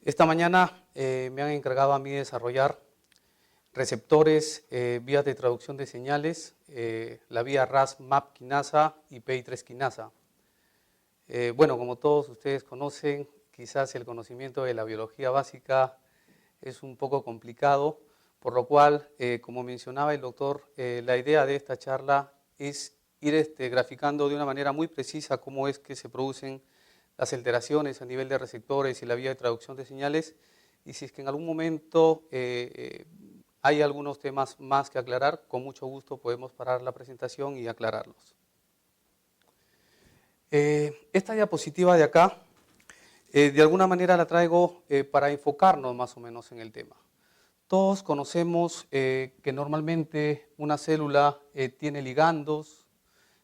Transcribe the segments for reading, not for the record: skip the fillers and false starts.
Esta mañana me han encargado a mí desarrollar receptores, vías de traducción de señales, la vía Ras-MAP quinasa y PI3 quinasa. Bueno, como todos ustedes conocen, quizás el conocimiento de la biología básica es un poco complicado, por lo cual, como mencionaba el doctor, la idea de esta charla es ir graficando de una manera muy precisa cómo es que se producen las alteraciones a nivel de receptores y la vía de traducción de señales, y si es que en algún momento hay algunos temas más que aclarar, con mucho gusto podemos parar la presentación y aclararlos. Esta diapositiva de acá, de alguna manera la traigo para enfocarnos más o menos en el tema. Todos conocemos que normalmente una célula tiene ligandos,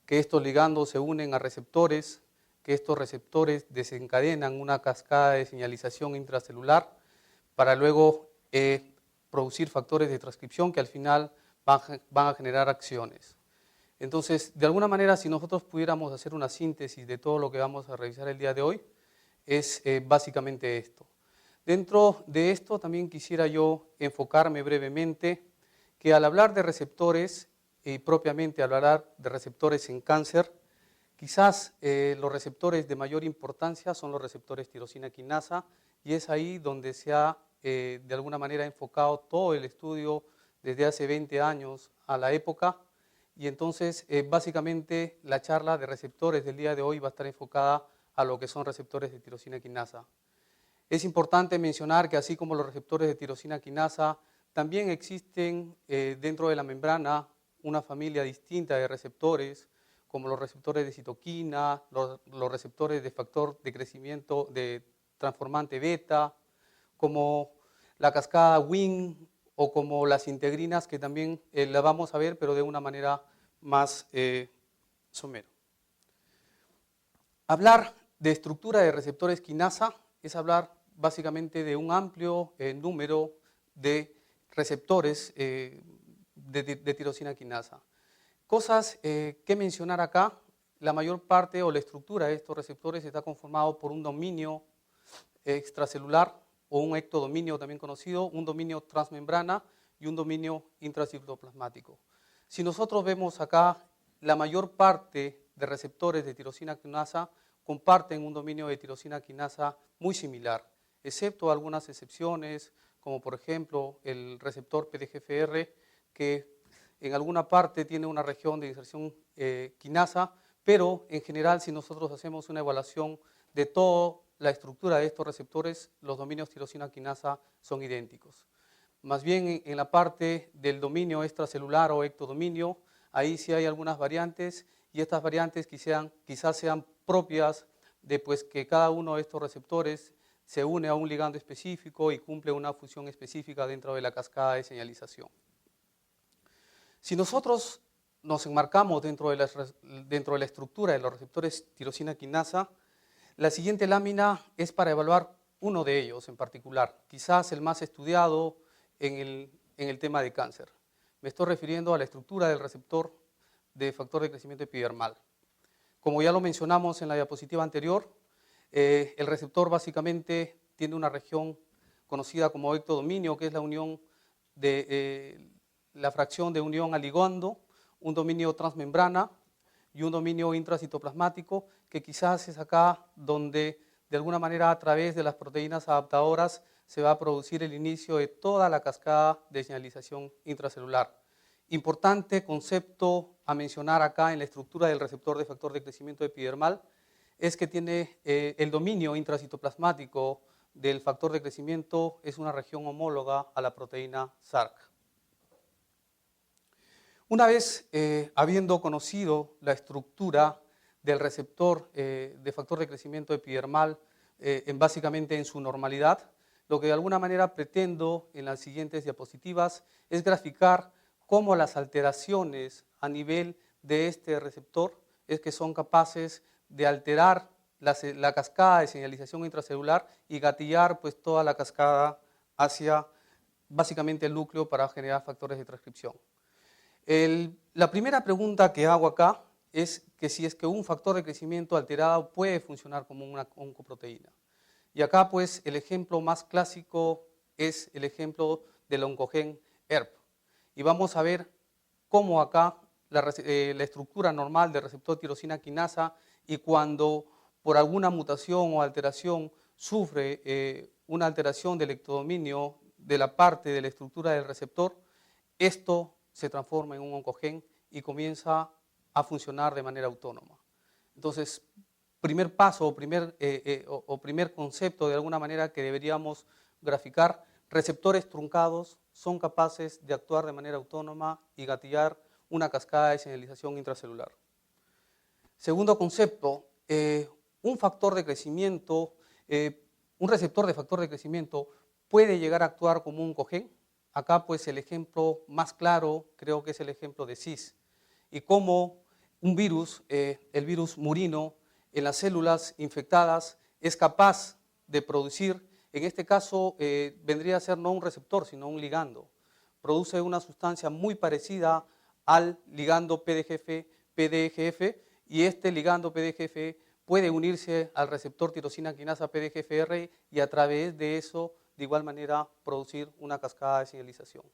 que estos ligandos se unen a receptores, que estos receptores desencadenan una cascada de señalización intracelular para luego producir factores de transcripción que al final van a generar acciones. Entonces, de alguna manera, si nosotros pudiéramos hacer una síntesis de todo lo que vamos a revisar el día de hoy, es básicamente esto. Dentro de esto también quisiera yo enfocarme brevemente que al hablar de receptores, y propiamente al hablar de receptores en cáncer, quizás los receptores de mayor importancia son los receptores tirosina quinasa, y es ahí donde se ha de alguna manera enfocado todo el estudio desde hace 20 años a la época, y entonces básicamente la charla de receptores del día de hoy va a estar enfocada a lo que son receptores de tirosina quinasa. Es importante mencionar que así como los receptores de tirosina quinasa, también existen dentro de la membrana una familia distinta de receptores, como los receptores de citoquina, los receptores de factor de crecimiento de transformante beta, como la cascada Wnt o como las integrinas, que también la vamos a ver, pero de una manera más somera. Hablar de estructura de receptores quinasa es hablar básicamente de un amplio número de receptores de tirosina quinasa. Cosas que mencionar acá: la mayor parte o la estructura de estos receptores está conformado por un dominio extracelular o un ectodominio también conocido, un dominio transmembrana y un dominio intracitoplasmático. Si nosotros vemos acá, la mayor parte de receptores de tirosina quinasa comparten un dominio de tirosina quinasa muy similar, excepto algunas excepciones, como por ejemplo el receptor PDGFR, que en alguna parte tiene una región de inserción quinasa, pero en general, si nosotros hacemos una evaluación de toda la estructura de estos receptores, los dominios tirosina quinasa son idénticos. Más bien en la parte del dominio extracelular o ectodominio, ahí sí hay algunas variantes, y estas variantes quizás sean propias de que cada uno de estos receptores se une a un ligando específico y cumple una función específica dentro de la cascada de señalización. Si nosotros nos enmarcamos dentro de la estructura de los receptores tirosina quinasa, la siguiente lámina es para evaluar uno de ellos en particular, quizás el más estudiado en el tema de cáncer. Me estoy refiriendo a la estructura del receptor de factor de crecimiento epidermal. Como ya lo mencionamos en la diapositiva anterior, el receptor básicamente tiene una región conocida como ectodominio, que es la unión de la fracción de unión al ligando, un dominio transmembrana y un dominio intracitoplasmático, que quizás es acá donde de alguna manera a través de las proteínas adaptadoras se va a producir el inicio de toda la cascada de señalización intracelular. Importante concepto a mencionar acá en la estructura del receptor de factor de crecimiento epidermal es que tiene el dominio intracitoplasmático del factor de crecimiento, es una región homóloga a la proteína SARC. Una vez habiendo conocido la estructura del receptor de factor de crecimiento epidermal básicamente en su normalidad, lo que de alguna manera pretendo en las siguientes diapositivas es graficar cómo las alteraciones a nivel de este receptor es que son capaces de alterar la cascada de señalización intracelular y gatillar toda la cascada hacia básicamente el núcleo para generar factores de transcripción. La primera pregunta que hago acá es que si es que un factor de crecimiento alterado puede funcionar como una oncoproteína. Y acá pues el ejemplo más clásico es el ejemplo del oncogen ERP. Y vamos a ver cómo acá la estructura normal del receptor tirosina quinasa, y cuando por alguna mutación o alteración sufre una alteración del electrodominio de la parte de la estructura del receptor, esto se transforma en un oncogen y comienza a funcionar de manera autónoma. Entonces, primer paso o primer concepto de alguna manera que deberíamos graficar: receptores truncados son capaces de actuar de manera autónoma y gatillar una cascada de señalización intracelular. Segundo concepto, un factor de crecimiento, un receptor de factor de crecimiento puede llegar a actuar como un oncogen. Acá pues el ejemplo más claro creo que es el ejemplo de CIS, y cómo un virus, el virus murino, en las células infectadas es capaz de producir, en este caso vendría a ser no un receptor sino un ligando. Produce una sustancia muy parecida al ligando PDGF, y este ligando PDGF puede unirse al receptor tirosina quinasa PDGFR y a través de eso de igual manera producir una cascada de señalización.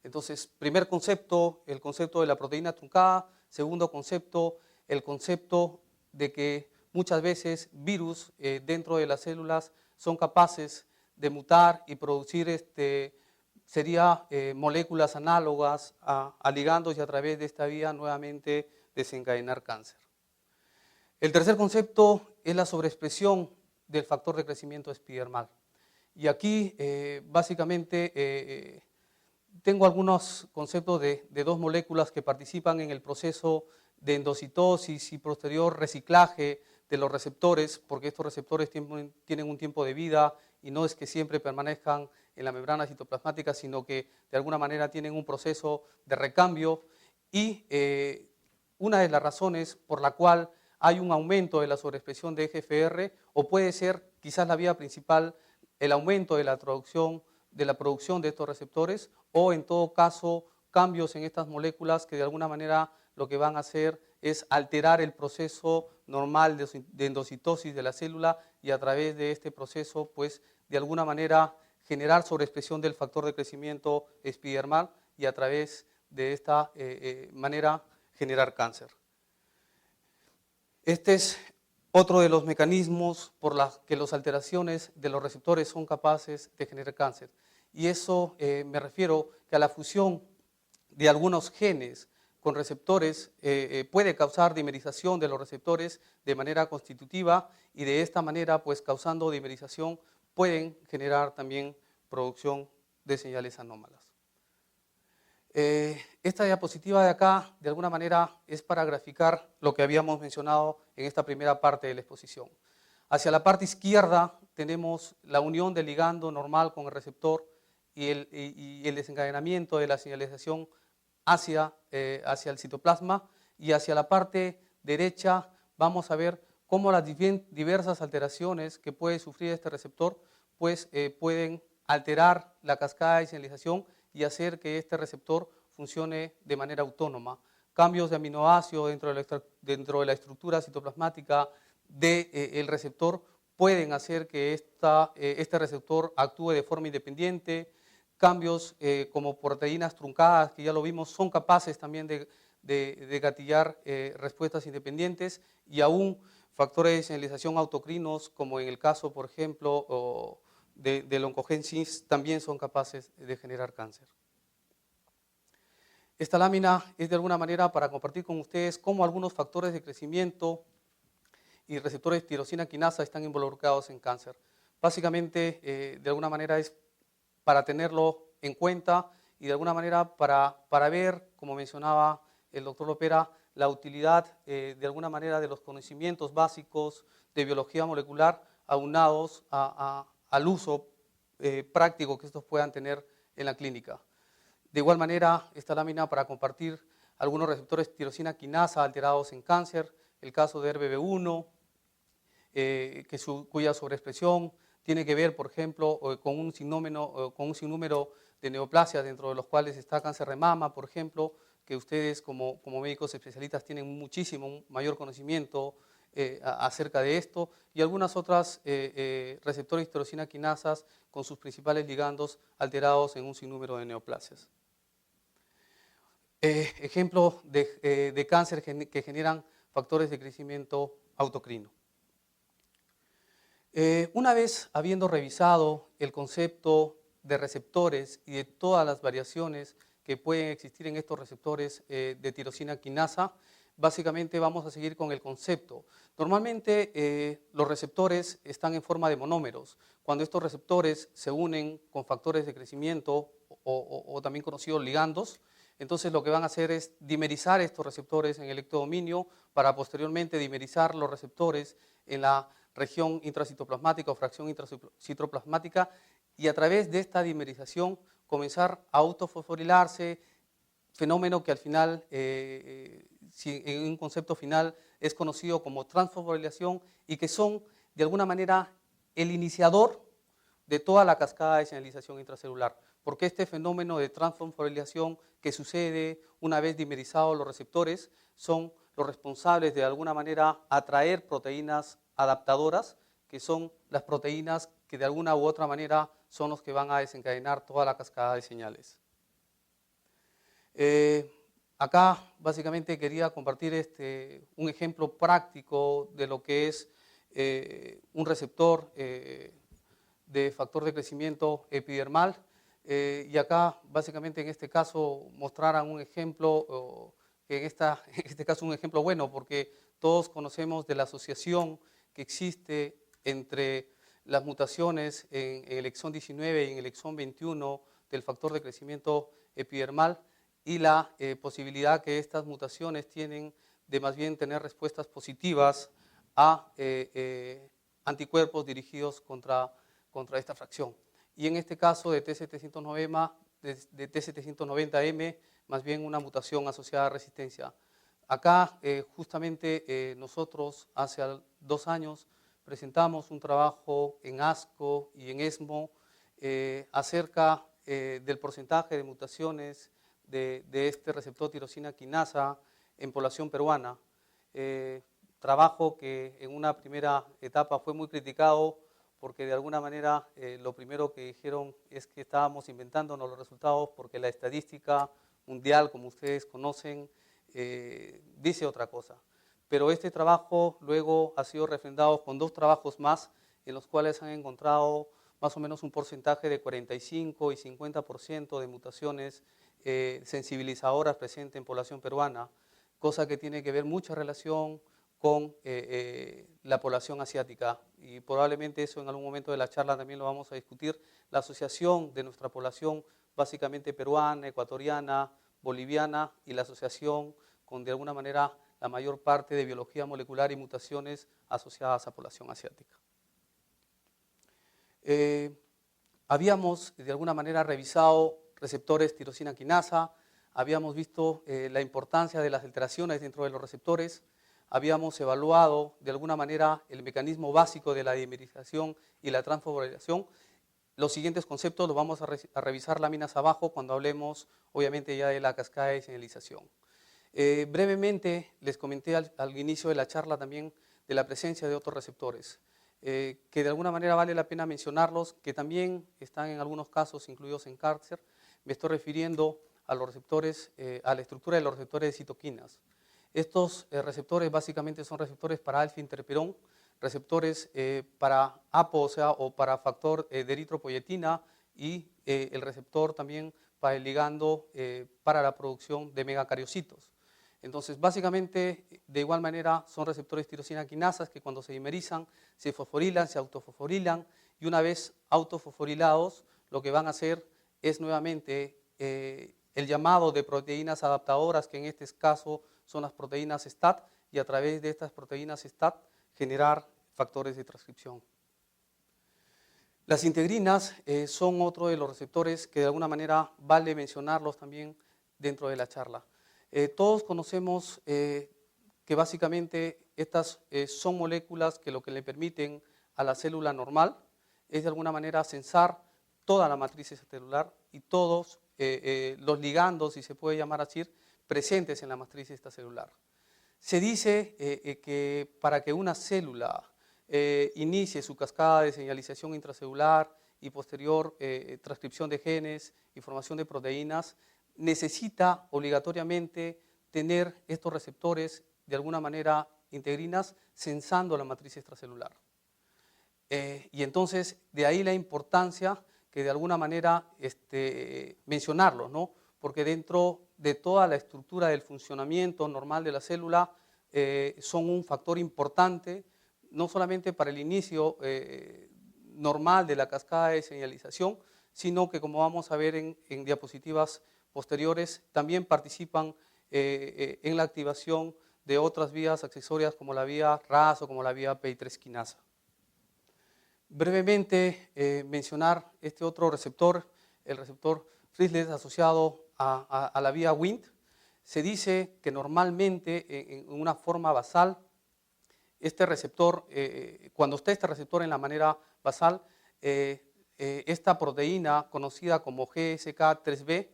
Entonces, primer concepto, el concepto de la proteína truncada. Segundo concepto, el concepto de que muchas veces virus dentro de las células son capaces de mutar y producir moléculas análogas a ligandos, y a través de esta vía nuevamente desencadenar cáncer. El tercer concepto es la sobreexpresión del factor de crecimiento epidermal. Y aquí básicamente tengo algunos conceptos de dos moléculas que participan en el proceso de endocitosis y posterior reciclaje de los receptores, porque estos receptores tienen un tiempo de vida y no es que siempre permanezcan en la membrana citoplasmática, sino que de alguna manera tienen un proceso de recambio. Y una de las razones por la cual hay un aumento de la sobreexpresión de EGFR, o puede ser quizás la vía principal, el aumento de la producción de estos receptores, o en todo caso cambios en estas moléculas que de alguna manera lo que van a hacer es alterar el proceso normal de endocitosis de la célula, y a través de este proceso pues de alguna manera generar sobreexpresión del factor de crecimiento epidermal, y a través de esta manera generar cáncer. Este es otro de los mecanismos por los que las alteraciones de los receptores son capaces de generar cáncer. Y eso me refiero que a la fusión de algunos genes con receptores puede causar dimerización de los receptores de manera constitutiva, y de esta manera, pues causando dimerización, pueden generar también producción de señales anómalas. Esta diapositiva de acá, de alguna manera, es para graficar lo que habíamos mencionado en esta primera parte de la exposición. Hacia la parte izquierda tenemos la unión del ligando normal con el receptor y el desencadenamiento de la señalización hacia el citoplasma, y hacia la parte derecha vamos a ver cómo las diversas alteraciones que puede sufrir este receptor pues, pueden alterar la cascada de señalización y hacer que este receptor funcione de manera autónoma. Cambios de aminoácidos dentro de la estructura citoplasmática del receptor pueden hacer que este receptor actúe de forma independiente. Cambios como proteínas truncadas, que ya lo vimos, son capaces también de gatillar respuestas independientes, y aún factores de señalización autocrinos, como en el caso, por ejemplo, del oncogen CIS, también son capaces de generar cáncer. Esta lámina es de alguna manera para compartir con ustedes cómo algunos factores de crecimiento y receptores de tirosina quinasa están involucrados en cáncer. Básicamente, de alguna manera es para tenerlo en cuenta, y de alguna manera para ver, como mencionaba el doctor Lopera, la utilidad de alguna manera de los conocimientos básicos de biología molecular aunados al uso práctico que estos puedan tener en la clínica. De igual manera, esta lámina para compartir algunos receptores de tirosina quinasa alterados en cáncer, el caso de RBB1, cuya sobreexpresión tiene que ver, por ejemplo, con un sinnúmero de neoplasias, dentro de los cuales está cáncer de mama, por ejemplo, que ustedes como médicos especialistas tienen muchísimo mayor conocimiento acerca de esto, y algunas otras receptores de tirosina quinasas con sus principales ligandos alterados en un sinnúmero de neoplasias. Ejemplos de cáncer que generan factores de crecimiento autocrino. Una vez habiendo revisado el concepto de receptores y de todas las variaciones que pueden existir en estos receptores de tirosina quinasa, básicamente vamos a seguir con el concepto. Normalmente los receptores están en forma de monómeros. Cuando estos receptores se unen con factores de crecimiento o también conocidos ligandos, entonces lo que van a hacer es dimerizar estos receptores en el ectodominio para posteriormente dimerizar los receptores en la región intracitoplasmática o fracción intracitoplasmática, y a través de esta dimerización comenzar a autofosforilarse, fenómeno que al final, en un concepto final, es conocido como transfosforilación, y que son de alguna manera el iniciador de toda la cascada de señalización intracelular, porque este fenómeno de transfosforilación que sucede una vez dimerizados los receptores son los responsables de alguna manera atraer proteínas adaptadoras, que son las proteínas que de alguna u otra manera son los que van a desencadenar toda la cascada de señales. Acá básicamente quería compartir un ejemplo práctico de lo que es un receptor de factor de crecimiento epidermal, y acá básicamente en este caso mostraran un ejemplo, que en este caso un ejemplo bueno, porque todos conocemos de la asociación que existe entre las mutaciones en el exón 19 y en el exón 21 del factor de crecimiento epidermal, y la posibilidad que estas mutaciones tienen de más bien tener respuestas positivas a anticuerpos dirigidos contra esta fracción. Y en este caso de T790M, más bien una mutación asociada a resistencia. Acá justamente nosotros hace 2 años presentamos un trabajo en ASCO y en ESMO acerca del porcentaje de mutaciones de este receptor tirosina quinasa en población peruana. Trabajo que en una primera etapa fue muy criticado porque de alguna manera lo primero que dijeron es que estábamos inventándonos los resultados porque la estadística mundial, como ustedes conocen, dice otra cosa. Pero este trabajo luego ha sido refrendado con 2 trabajos más en los cuales han encontrado más o menos un porcentaje de 45 y 50% de mutaciones sensibilizadoras presentes en población peruana, cosa que tiene que ver mucha relación con la población asiática, y probablemente eso en algún momento de la charla también lo vamos a discutir, la asociación de nuestra población básicamente peruana, ecuatoriana, boliviana, y la asociación con de alguna manera la mayor parte de biología molecular y mutaciones asociadas a población asiática. Habíamos de alguna manera revisado receptores tirosina quinasa, habíamos visto la importancia de las alteraciones dentro de los receptores, habíamos evaluado de alguna manera el mecanismo básico de la dimerización y la transfosforilación. Los siguientes conceptos los vamos a revisar láminas abajo cuando hablemos obviamente ya de la cascada de señalización. Brevemente les comenté al inicio de la charla también de la presencia de otros receptores, que de alguna manera vale la pena mencionarlos, que también están en algunos casos incluidos en cáncer. Me estoy refiriendo a los receptores, a la estructura de los receptores de citoquinas. Estos receptores básicamente son receptores para alfa-interferón, receptores para APO, o para factor de eritropoyetina, y el receptor también para el ligando para la producción de megacariocitos. Entonces, básicamente, de igual manera, son receptores tirosina quinasas que cuando se dimerizan, se fosforilan, se autofosforilan, y una vez autofosforilados, lo que van a hacer es nuevamente el llamado de proteínas adaptadoras, que en este caso son las proteínas STAT, y a través de estas proteínas STAT generar factores de transcripción. Las integrinas son otro de los receptores que de alguna manera vale mencionarlos también dentro de la charla. Todos conocemos que básicamente estas son moléculas que lo que le permiten a la célula normal es de alguna manera censar toda la matriz celular y todos los ligandos, si se puede llamar así, presentes en la matriz extracelular. Se dice que para que una célula inicie su cascada de señalización intracelular y posterior transcripción de genes y formación de proteínas, necesita obligatoriamente tener estos receptores de alguna manera integrinas sensando la matriz extracelular. Y entonces, de ahí la importancia que de alguna manera mencionarlo, ¿no? Porque dentro de toda la estructura del funcionamiento normal de la célula son un factor importante, no solamente para el inicio normal de la cascada de señalización, sino que, como vamos a ver en diapositivas posteriores, también participan en la activación de otras vías accesorias como la vía RAS o como la vía PI3 quinasa. Brevemente mencionar este otro receptor, el receptor Frislet asociado a la vía Wnt. Se dice que normalmente en una forma basal, este receptor, cuando está este receptor en la manera basal, esta proteína conocida como GSK3B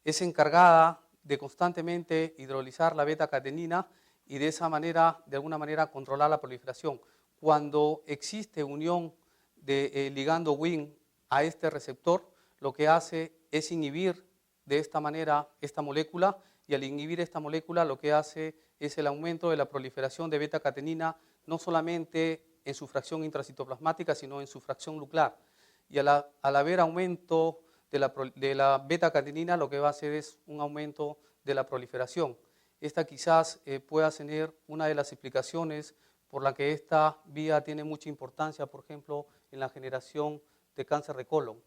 es encargada de constantemente hidrolizar la beta-catenina y de esa manera, de alguna manera, controlar la proliferación. Cuando existe unión de ligando Wnt a este receptor, lo que hace es inhibir de esta manera esta molécula, y al inhibir esta molécula lo que hace es el aumento de la proliferación de beta-catenina, no solamente en su fracción intracitoplasmática, sino en su fracción nuclear. Y al haber aumento de la beta-catenina, lo que va a hacer es un aumento de la proliferación. Esta quizás pueda ser una de las explicaciones por la que esta vía tiene mucha importancia, por ejemplo, en la generación de cáncer de colon.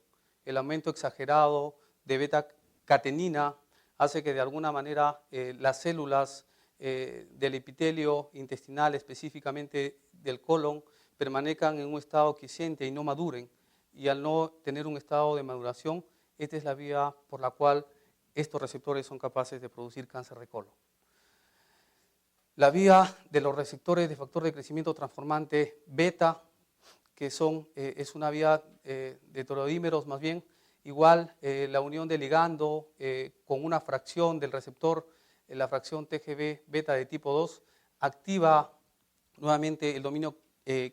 El aumento exagerado de beta-catenina hace que de alguna manera las células del epitelio intestinal, específicamente del colon, permanezcan en un estado quiescente y no maduren. Y al no tener un estado de maduración, esta es la vía por la cual estos receptores son capaces de producir cáncer de colon. La vía de los receptores de factor de crecimiento transformante beta, que es una vía de heterodímeros más bien, igual la unión de ligando con una fracción del receptor, la fracción TGB beta de tipo 2, activa nuevamente el dominio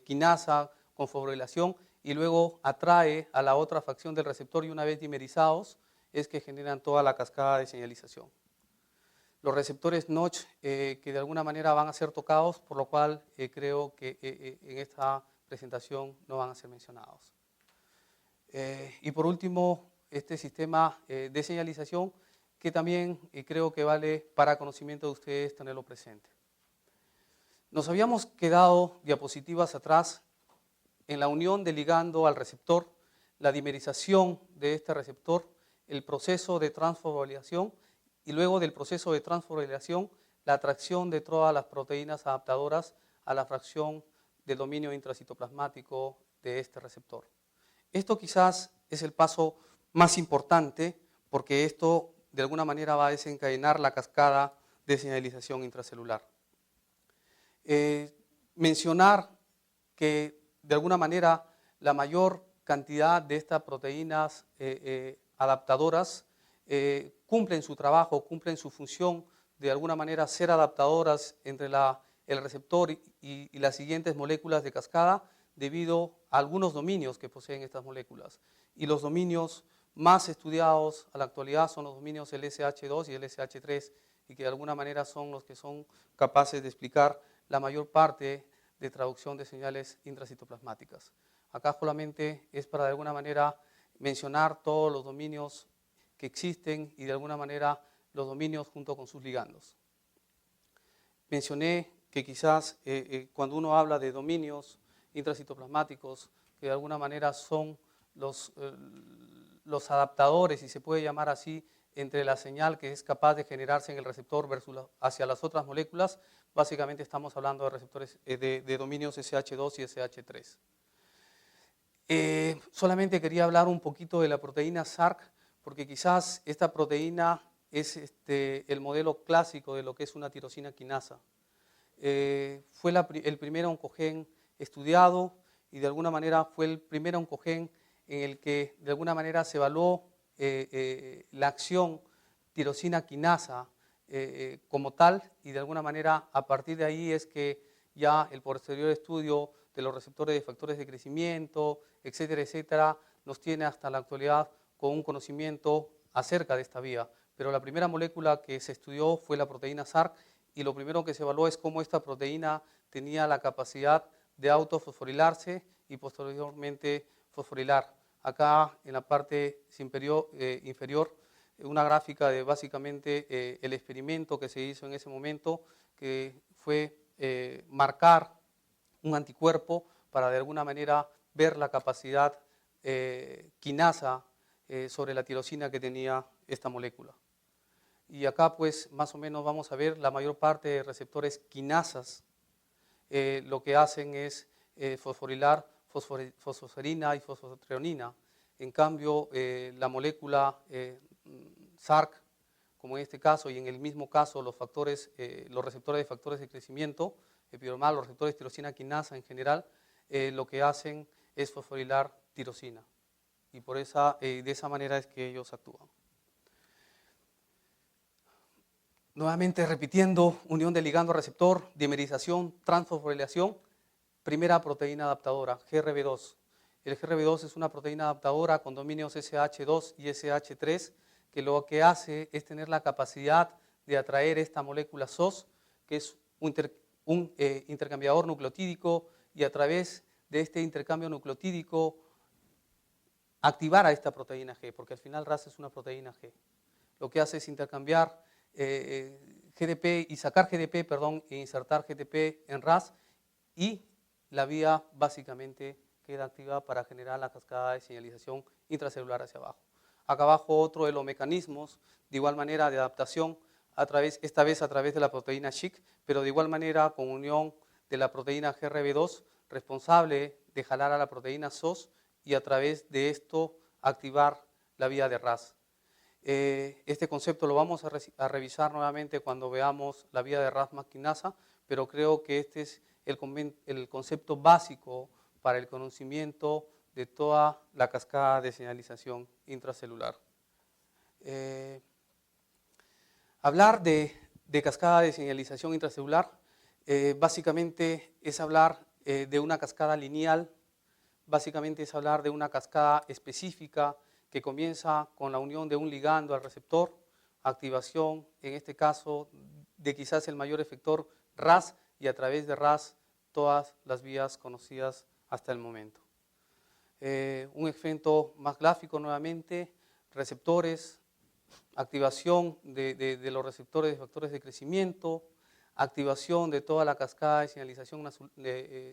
quinasa con fosforilación y luego atrae a la otra fracción del receptor, y una vez dimerizados es que generan toda la cascada de señalización. Los receptores Notch que de alguna manera van a ser tocados, por lo cual creo que en esta presentación no van a ser mencionados. Y por último, este sistema de señalización que también creo que vale para conocimiento de ustedes tenerlo presente. Nos habíamos quedado diapositivas atrás en la unión del ligando al receptor, la dimerización de este receptor, el proceso de transfosforilación y luego del proceso de transfosforilación la atracción de todas las proteínas adaptadoras a la fracción del dominio intracitoplasmático de este receptor. Esto quizás es el paso más importante porque esto de alguna manera va a desencadenar la cascada de señalización intracelular. Mencionar que de alguna manera la mayor cantidad de estas proteínas adaptadoras cumplen su trabajo, cumplen su función de alguna manera ser adaptadoras entre el receptor y las siguientes moléculas de cascada debido a algunos dominios que poseen estas moléculas. Y los dominios más estudiados a la actualidad son los dominios LSH2 y LSH3 y que de alguna manera son los que son capaces de explicar la mayor parte de traducción de señales intracitoplasmáticas. Acá solamente es para de alguna manera mencionar todos los dominios que existen y de alguna manera los dominios junto con sus ligandos. Mencioné que quizás cuando uno habla de dominios intracitoplasmáticos, que de alguna manera son los adaptadores, si se puede llamar así, entre la señal que es capaz de generarse en el receptor versus hacia las otras moléculas, básicamente estamos hablando de receptores de dominios SH2 y SH3. Solamente quería hablar un poquito de la proteína SRC, porque quizás esta proteína es el modelo clásico de lo que es una tirosina quinasa. Fue el primer oncogen estudiado y de alguna manera fue el primer oncogen en el que de alguna manera se evaluó la acción tirosina quinasa como tal, y de alguna manera a partir de ahí es que ya el posterior estudio de los receptores de factores de crecimiento, etcétera, etcétera, nos tiene hasta la actualidad con un conocimiento acerca de esta vía. Pero la primera molécula que se estudió fue la proteína SARC, y lo primero que se evaluó es cómo esta proteína tenía la capacidad de autofosforilarse y posteriormente fosforilar. Acá en la parte inferior, una gráfica de básicamente el experimento que se hizo en ese momento, que fue marcar un anticuerpo para de alguna manera ver la capacidad quinasa sobre la tirosina que tenía esta molécula. Y acá pues más o menos vamos a ver la mayor parte de receptores quinasas lo que hacen es fosforilar fosfoserina y fosfotreonina. En cambio, la molécula SARC, como en este caso y en el mismo caso los receptores de factores de crecimiento epidermal, los receptores de tirosina quinasa en general, lo que hacen es fosforilar tirosina. Y de esa manera es que ellos actúan. Nuevamente repitiendo, unión de ligando-receptor, dimerización, transfosforilación, primera proteína adaptadora, GRB2. El GRB2 es una proteína adaptadora con dominios SH2 y SH3, que lo que hace es tener la capacidad de atraer esta molécula SOS, que es un intercambiador nucleotídico, y a través de este intercambio nucleotídico activar a esta proteína G, porque al final RAS es una proteína G. Lo que hace es intercambiar GDP y sacar GDP, perdón, e insertar GTP en RAS, y la vía básicamente queda activa para generar la cascada de señalización intracelular hacia abajo. Acá abajo otro de los mecanismos, de igual manera de adaptación, esta vez a través de la proteína SHIC, pero de igual manera con unión de la proteína GRB2, responsable de jalar a la proteína SOS y a través de esto activar la vía de RAS. Este concepto lo vamos a revisar nuevamente cuando veamos la vía de RAS más quinasa, pero creo que este es el concepto básico para el conocimiento de toda la cascada de señalización intracelular. Hablar de cascada de señalización intracelular básicamente es hablar de una cascada lineal, básicamente es hablar de una cascada específica que comienza con la unión de un ligando al receptor, activación, en este caso, de quizás el mayor efector RAS, y a través de RAS todas las vías conocidas hasta el momento. Un ejemplo más gráfico nuevamente, receptores, activación de los receptores de factores de crecimiento, activación de toda la cascada de señalización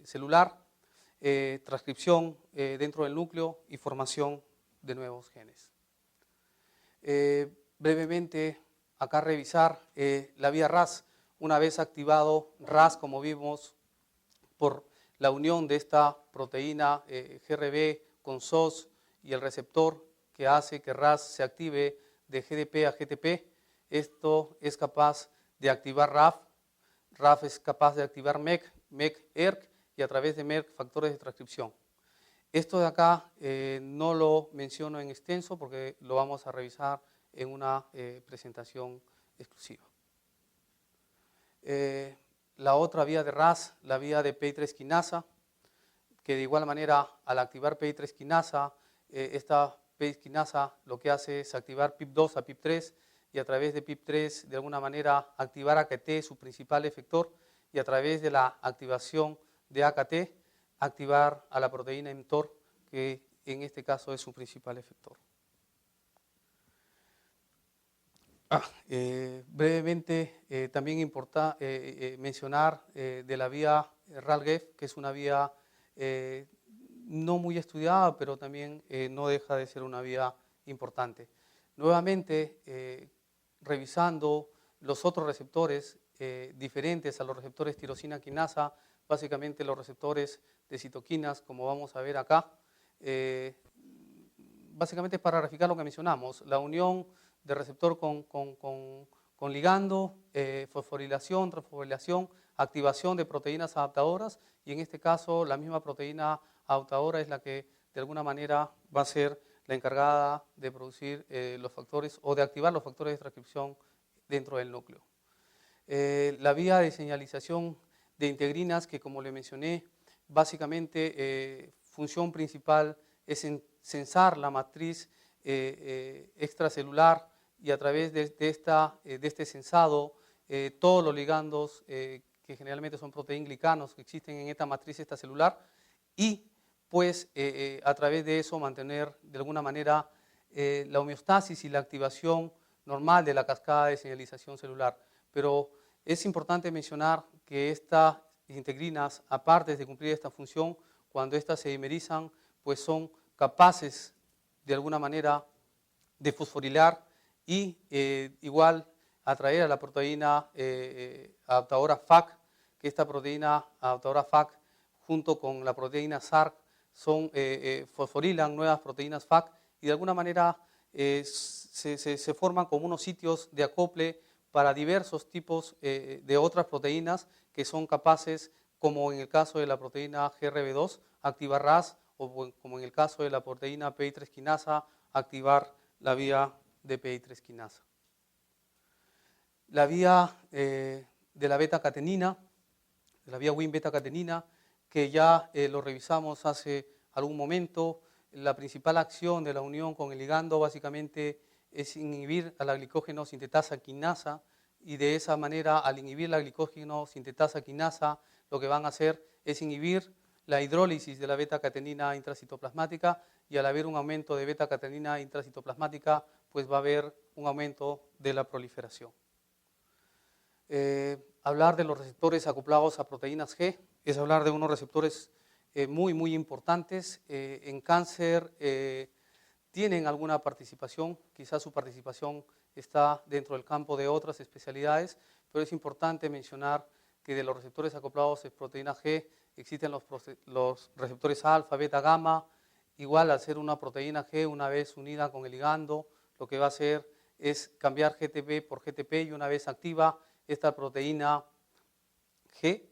celular, transcripción dentro del núcleo y formación de nuevos genes. Brevemente, acá revisar la vía RAS. Una vez activado RAS, como vimos, por la unión de esta proteína GRB con SOS y el receptor que hace que RAS se active de GDP a GTP, esto es capaz de activar RAF, RAF es capaz de activar MEC, MEC ERK, y a través de MERK factores de transcripción. Esto de acá no lo menciono en extenso porque lo vamos a revisar en una presentación exclusiva. La otra vía de RAS, la vía de PI3 quinasa, que de igual manera al activar PI3 quinasa, esta PI3 quinasa lo que hace es activar PIP2 a PIP3, y a través de PIP3 de alguna manera activar AKT, su principal efector, y a través de la activación de AKT activar a la proteína mTOR, que en este caso es su principal efector. Brevemente, también importa mencionar de la vía RALGEF, que es una vía no muy estudiada, pero también no deja de ser una vía importante. Nuevamente, revisando los otros receptores diferentes a los receptores tirosina quinasa, básicamente los receptores de citoquinas, como vamos a ver acá, básicamente para graficar lo que mencionamos, la unión de receptor con ligando, fosforilación, transfosforilación, activación de proteínas adaptadoras, y en este caso la misma proteína adaptadora es la que de alguna manera va a ser la encargada de producir los factores o de activar los factores de transcripción dentro del núcleo. La vía de señalización de integrinas, que como le mencioné, básicamente función principal es sensar la matriz extracelular y a través de este sensado todos los ligandos que generalmente son proteínglicanos que existen en esta matriz extracelular y pues a través de eso mantener de alguna manera la homeostasis y la activación normal de la cascada de señalización celular. Pero es importante mencionar que estas integrinas, aparte de cumplir esta función, cuando estas se dimerizan, pues son capaces de alguna manera de fosforilar y igual atraer a la proteína adaptadora FAC, que esta proteína adaptadora FAC junto con la proteína SARC fosforilan nuevas proteínas FAC y de alguna manera se forman como unos sitios de acople para diversos tipos de otras proteínas que son capaces, como en el caso de la proteína GRB2, activar RAS, o como en el caso de la proteína PI3 quinasa, activar la vía de PI3 quinasa. La vía de la beta-catenina, de la vía Wnt-beta-catenina, que ya lo revisamos hace algún momento. La principal acción de la unión con el ligando básicamente es inhibir a la glicógeno sintetasa quinasa y de esa manera, al inhibir la glicógeno sintetasa quinasa, lo que van a hacer es inhibir la hidrólisis de la beta-catenina intracitoplasmática y al haber un aumento de beta-catenina intracitoplasmática, pues va a haber un aumento de la proliferación. Hablar de los receptores acoplados a proteínas G es hablar de unos receptores muy importantes. En cáncer tienen alguna participación, quizás su participación está dentro del campo de otras especialidades, pero es importante mencionar que de los receptores acoplados a proteína G existen los receptores alfa, beta, gamma. Igual al ser una proteína G, una vez unida con el ligando, lo que va a hacer es cambiar GTP por GTP y una vez activa esta proteína G,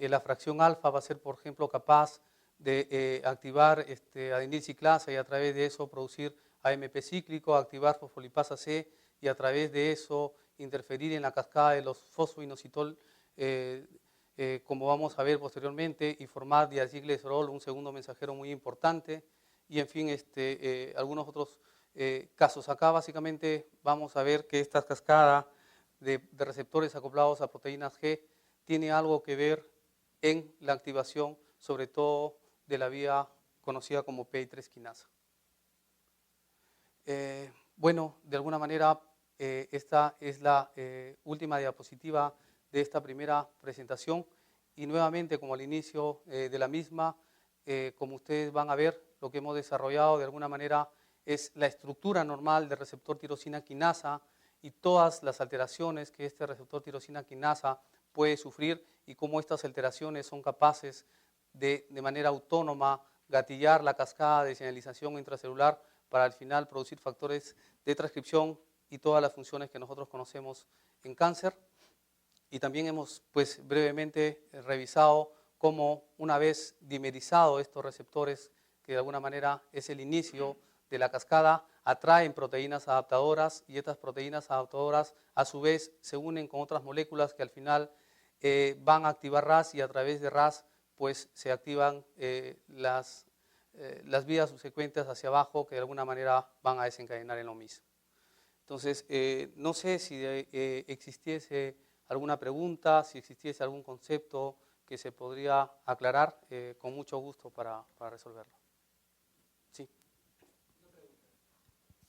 la fracción alfa va a ser, por ejemplo, capaz de activar adenilciclasa y a través de eso producir AMP cíclico, activar fosfolipasa C y a través de eso interferir en la cascada de los fosfoinositol, como vamos a ver posteriormente, y formar diacilglicerol, un segundo mensajero muy importante. Y en fin, algunos otros casos. Acá básicamente vamos a ver que esta cascada de receptores acoplados a proteínas G tiene algo que ver en la activación, sobre todo de la vía conocida como PI3 quinasa. Bueno, de alguna manera esta es la última diapositiva de esta primera presentación y nuevamente, como al inicio de la misma, como ustedes van a ver, lo que hemos desarrollado de alguna manera es la estructura normal del receptor tirosina quinasa y todas las alteraciones que este receptor tirosina quinasa puede sufrir y cómo estas alteraciones son capaces de manera autónoma gatillar la cascada de señalización intracelular para al final producir factores de transcripción y todas las funciones que nosotros conocemos en cáncer. Y también hemos pues brevemente revisado cómo una vez dimerizado estos receptores, que de alguna manera es el inicio de la cascada, atraen proteínas adaptadoras y estas proteínas adaptadoras a su vez se unen con otras moléculas que al final van a activar RAS y a través de RAS pues se activan las vías subsecuentes hacia abajo que de alguna manera van a desencadenar en lo mismo. Entonces, no sé si existiese alguna pregunta, si existiese algún concepto que se podría aclarar, con mucho gusto para resolverlo. Sí.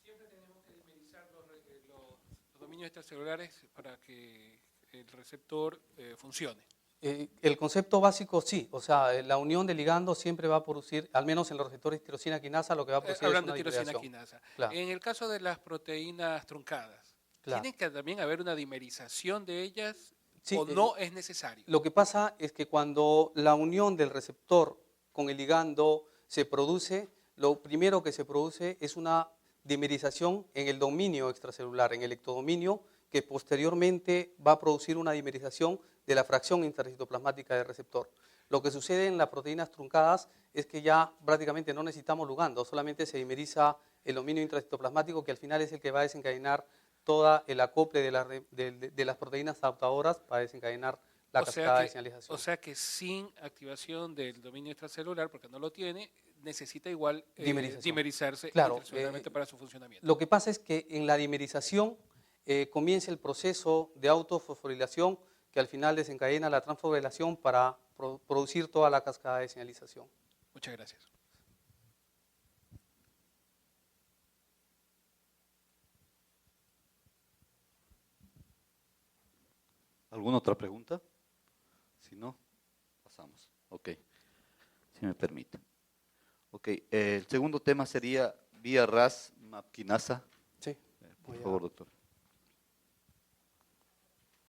Siempre tenemos que dimerizar los dominios extracelulares para que el receptor funcione. El concepto básico sí, o sea, la unión de ligando siempre va a producir, al menos en los receptores de tirosina quinasa, lo que va a producir es una tirosina dimerización. quinasa. Claro. En el caso de las proteínas truncadas, Claro. ¿tiene que también haber una dimerización de ellas Sí, o no es necesario? Lo que pasa es que cuando la unión del receptor con el ligando se produce, lo primero que se produce es una dimerización en el dominio extracelular, en el ectodominio, que posteriormente va a producir una dimerización de la fracción intracitoplasmática del receptor. Lo que sucede en las proteínas truncadas es que ya prácticamente no necesitamos ligando, solamente se dimeriza el dominio intracitoplasmático que al final es el que va a desencadenar todo el acople de las proteínas adaptadoras para desencadenar la O sea cascada de que, señalización. o sea que sin activación del dominio extracelular, porque no lo tiene, necesita igual Dimerización. dimerizarse Claro, intracelularmente para su funcionamiento. lo que pasa es que en la dimerización comienza el proceso de autofosforilación que al final desencadena la transfosforilación para producir toda la cascada de señalización. Muchas gracias. ¿Alguna otra pregunta? Si no, pasamos. Ok, si me permite. Ok, el segundo tema sería vía RAS MAP quinasa. Sí, Por voy a- favor, doctor.